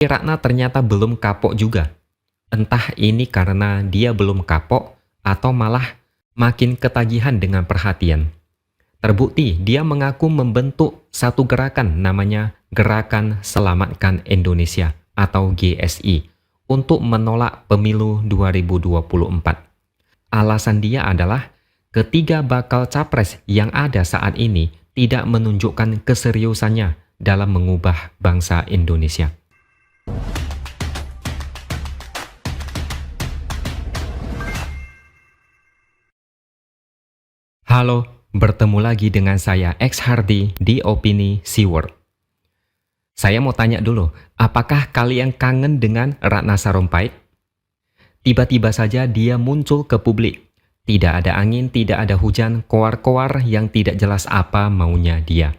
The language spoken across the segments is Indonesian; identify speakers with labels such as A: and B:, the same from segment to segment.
A: Ratna ternyata belum kapok juga. Entah ini karena dia belum kapok atau malah makin ketagihan dengan perhatian. Terbukti dia mengaku membentuk satu gerakan namanya Gerakan Selamatkan Indonesia atau GSI untuk menolak pemilu 2024. Alasan dia adalah ketiga bakal capres yang ada saat ini tidak menunjukkan keseriusannya dalam mengubah bangsa Indonesia. Halo, bertemu lagi dengan saya X Hardy di Opini Seaword. Saya mau tanya dulu, apakah kalian kangen dengan Ratna Sarumpait? Tiba-tiba saja dia muncul ke publik. Tidak ada angin, tidak ada hujan, koar-koar yang tidak jelas apa maunya dia.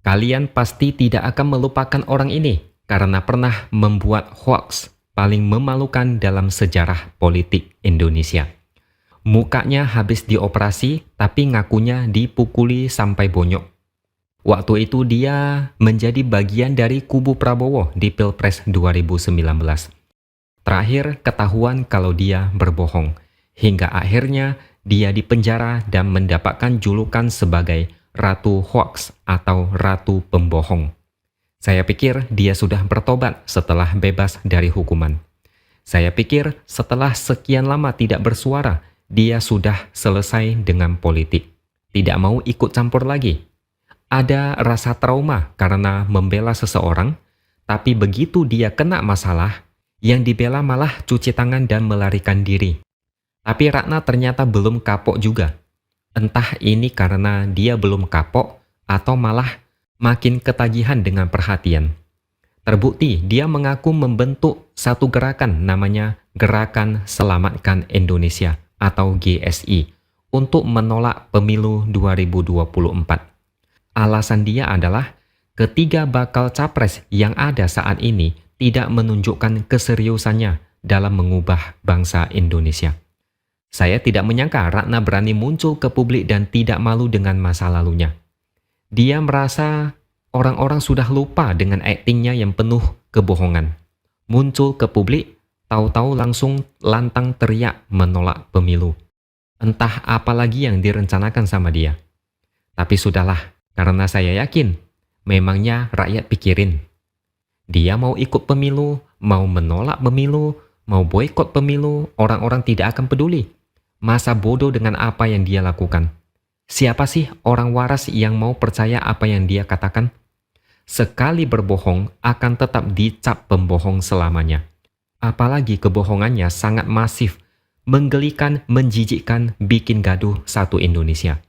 A: Kalian pasti tidak akan melupakan orang ini karena pernah membuat hoax paling memalukan dalam sejarah politik Indonesia. Mukanya habis dioperasi, tapi ngakunya dipukuli sampai bonyok. Waktu itu dia menjadi bagian dari kubu Prabowo di Pilpres 2019. Terakhir ketahuan kalau dia berbohong, hingga akhirnya dia dipenjara dan mendapatkan julukan sebagai Ratu Hoax atau Ratu Pembohong. Saya pikir dia sudah bertobat setelah bebas dari hukuman. Saya pikir setelah sekian lama tidak bersuara, dia sudah selesai dengan politik. Tidak mau ikut campur lagi. Ada rasa trauma karena membela seseorang, tapi begitu dia kena masalah, yang dibela malah cuci tangan dan melarikan diri. Tapi Ratna ternyata belum kapok juga. Entah ini karena dia belum kapok atau malah makin ketagihan dengan perhatian. Terbukti dia mengaku membentuk satu gerakan namanya Gerakan Selamatkan Indonesia atau GSI untuk menolak pemilu 2024. Alasan dia adalah ketiga bakal capres yang ada saat ini tidak menunjukkan keseriusannya dalam mengubah bangsa Indonesia. Saya tidak menyangka Ratna berani muncul ke publik dan tidak malu dengan masa lalunya. Dia merasa orang-orang sudah lupa dengan aktingnya yang penuh kebohongan. Muncul ke publik, tahu-tahu langsung lantang teriak menolak pemilu. Entah apa lagi yang direncanakan sama dia. Tapi sudahlah, karena saya yakin, memangnya rakyat pikirin. Dia mau ikut pemilu, mau menolak pemilu, mau boikot pemilu, orang-orang tidak akan peduli. Masa bodoh dengan apa yang dia lakukan. Siapa sih orang waras yang mau percaya apa yang dia katakan? Sekali berbohong akan tetap dicap pembohong selamanya. Apalagi kebohongannya sangat masif, menggelikan, menjijikkan, bikin gaduh satu Indonesia.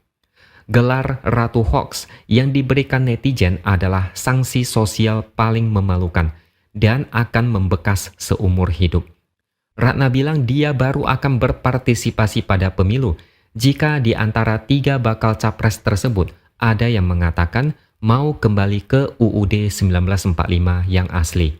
A: Gelar Ratu Hoax yang diberikan netizen adalah sanksi sosial paling memalukan dan akan membekas seumur hidup. Ratna bilang dia baru akan berpartisipasi pada pemilu jika di antara tiga bakal capres tersebut ada yang mengatakan mau kembali ke UUD 1945 yang asli.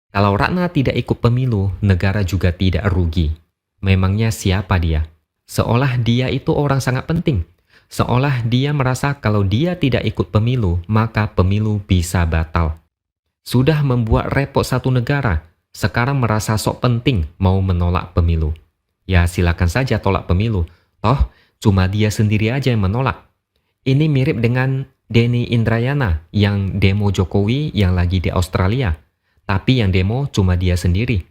A: Kalau Ratna tidak ikut pemilu, negara juga tidak rugi. Memangnya siapa dia? Seolah dia itu orang sangat penting. Seolah dia merasa kalau dia tidak ikut pemilu, maka pemilu bisa batal. Sudah membuat repot satu negara, sekarang merasa sok penting mau menolak pemilu. Ya silakan saja tolak pemilu, toh cuma dia sendiri aja yang menolak. Ini mirip dengan Denny Indrayana yang demo Jokowi yang lagi di Australia, tapi yang demo cuma dia sendiri.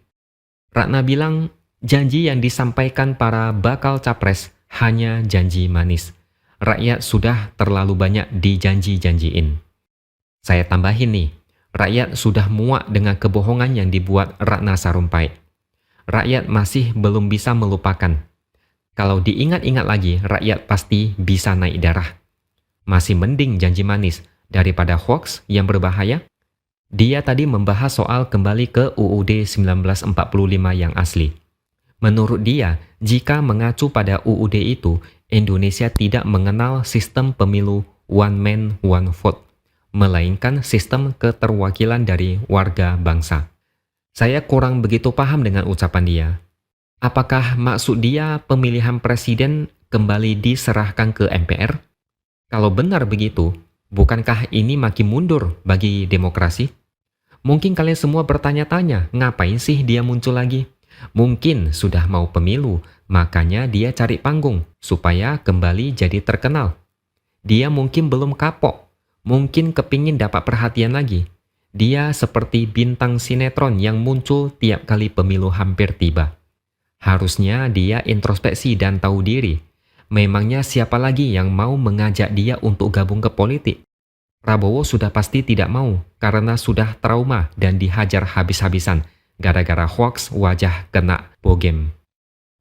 A: Ratna bilang janji yang disampaikan para bakal capres hanya janji manis. Rakyat sudah terlalu banyak dijanji-janjiin. Saya tambahin nih, rakyat sudah muak dengan kebohongan yang dibuat Ratna Sarumpait. Rakyat masih belum bisa melupakan. Kalau diingat-ingat lagi, rakyat pasti bisa naik darah. Masih mending janji manis daripada hoax yang berbahaya. Dia tadi membahas soal kembali ke UUD 1945 yang asli. Menurut dia, jika mengacu pada UUD itu, Indonesia tidak mengenal sistem pemilu one man one vote, melainkan sistem keterwakilan dari warga bangsa. Saya kurang begitu paham dengan ucapan dia. Apakah maksud dia pemilihan presiden kembali diserahkan ke MPR? Kalau benar begitu, bukankah ini makin mundur bagi demokrasi? Mungkin kalian semua bertanya-tanya, ngapain sih dia muncul lagi? Mungkin sudah mau pemilu, makanya dia cari panggung supaya kembali jadi terkenal. Dia mungkin belum kapok, mungkin kepingin dapat perhatian lagi. Dia seperti bintang sinetron yang muncul tiap kali pemilu hampir tiba. Harusnya dia introspeksi dan tahu diri. Memangnya siapa lagi yang mau mengajak dia untuk gabung ke politik? Prabowo sudah pasti tidak mau karena sudah trauma dan dihajar habis-habisan gara-gara hoaks wajah kena bogem.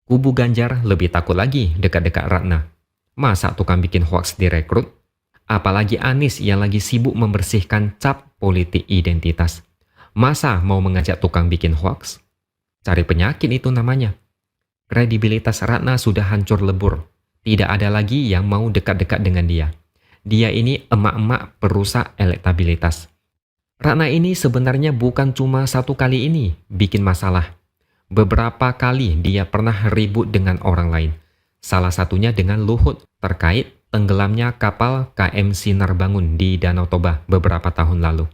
A: Kubu Ganjar lebih takut lagi dekat-dekat Ratna. Masa tukang bikin hoaks direkrut? Apalagi Anies yang lagi sibuk membersihkan cap politik identitas. Masa mau mengajak tukang bikin hoaks? Cari penyakit itu namanya. Kredibilitas Ratna sudah hancur lebur. Tidak ada lagi yang mau dekat-dekat dengan dia. Dia ini emak-emak perusak elektabilitas. Ratna ini sebenarnya bukan cuma satu kali ini bikin masalah. Beberapa kali dia pernah ribut dengan orang lain. Salah satunya dengan Luhut terkait tenggelamnya kapal KM Sinar Bangun di Danau Toba beberapa tahun lalu.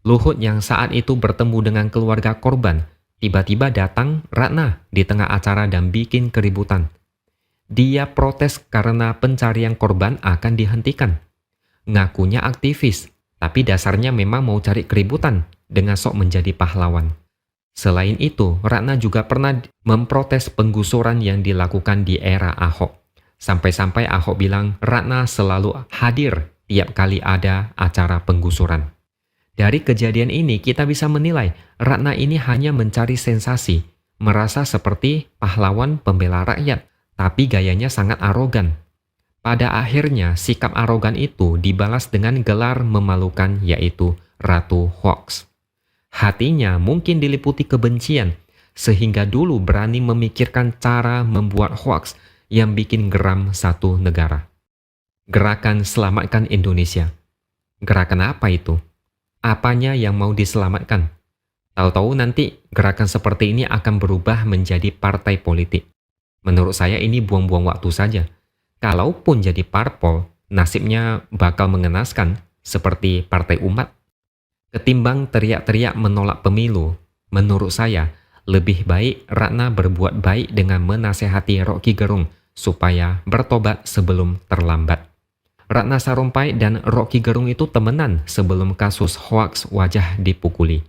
A: Luhut yang saat itu bertemu dengan keluarga korban, tiba-tiba datang Ratna di tengah acara dan bikin keributan. Dia protes karena pencarian korban akan dihentikan. Ngakunya aktivis, tapi dasarnya memang mau cari keributan dengan sok menjadi pahlawan. Selain itu, Ratna juga pernah memprotes penggusuran yang dilakukan di era Ahok. Sampai-sampai Ahok bilang Ratna selalu hadir tiap kali ada acara penggusuran. Dari kejadian ini kita bisa menilai Ratna ini hanya mencari sensasi, merasa seperti pahlawan pembela rakyat, tapi gayanya sangat arogan. Pada akhirnya sikap arogan itu dibalas dengan gelar memalukan yaitu Ratu Hoax. Hatinya mungkin diliputi kebencian, sehingga dulu berani memikirkan cara membuat hoax yang bikin geram satu negara. Gerakan Selamatkan Indonesia. Gerakan apa itu? Apanya yang mau diselamatkan? Tahu-tahu nanti gerakan seperti ini akan berubah menjadi partai politik. Menurut saya ini buang-buang waktu saja. Kalaupun jadi parpol, nasibnya bakal mengenaskan seperti Partai Umat. Ketimbang teriak-teriak menolak pemilu, menurut saya lebih baik Ratna berbuat baik dengan menasehati Rocky Gerung supaya bertobat sebelum terlambat. Ratna Sarumpait dan Rocky Gerung itu temenan sebelum kasus hoaks wajah dipukuli.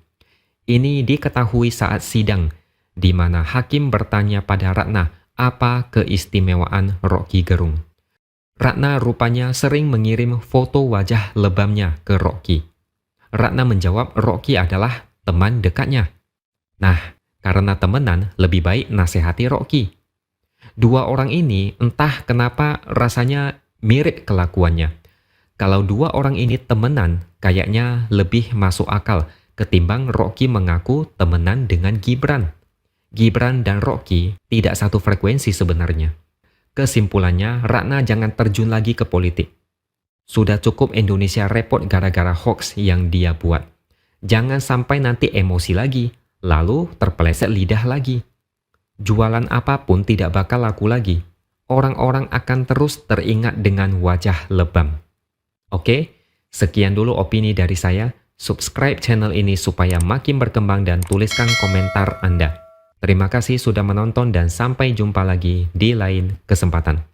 A: Ini diketahui saat sidang, di mana hakim bertanya pada Ratna apa keistimewaan Rocky Gerung. Ratna rupanya sering mengirim foto wajah lebamnya ke Rocky. Ratna menjawab Rocky adalah teman dekatnya. Nah, karena temenan lebih baik nasihati Rocky. Dua orang ini entah kenapa rasanya mirip kelakuannya. Kalau dua orang ini temenan, kayaknya lebih masuk akal ketimbang Rocky mengaku temenan dengan Gibran. Gibran dan Rocky tidak satu frekuensi sebenarnya. Kesimpulannya, Ratna jangan terjun lagi ke politik. Sudah cukup Indonesia repot gara-gara hoax yang dia buat. Jangan sampai nanti emosi lagi, lalu terpeleset lidah lagi. Jualan apapun tidak bakal laku lagi. Orang-orang akan terus teringat dengan wajah lebam. Oke, sekian dulu opini dari saya. Subscribe channel ini supaya makin berkembang dan tuliskan komentar Anda. Terima kasih sudah menonton dan sampai jumpa lagi di lain kesempatan.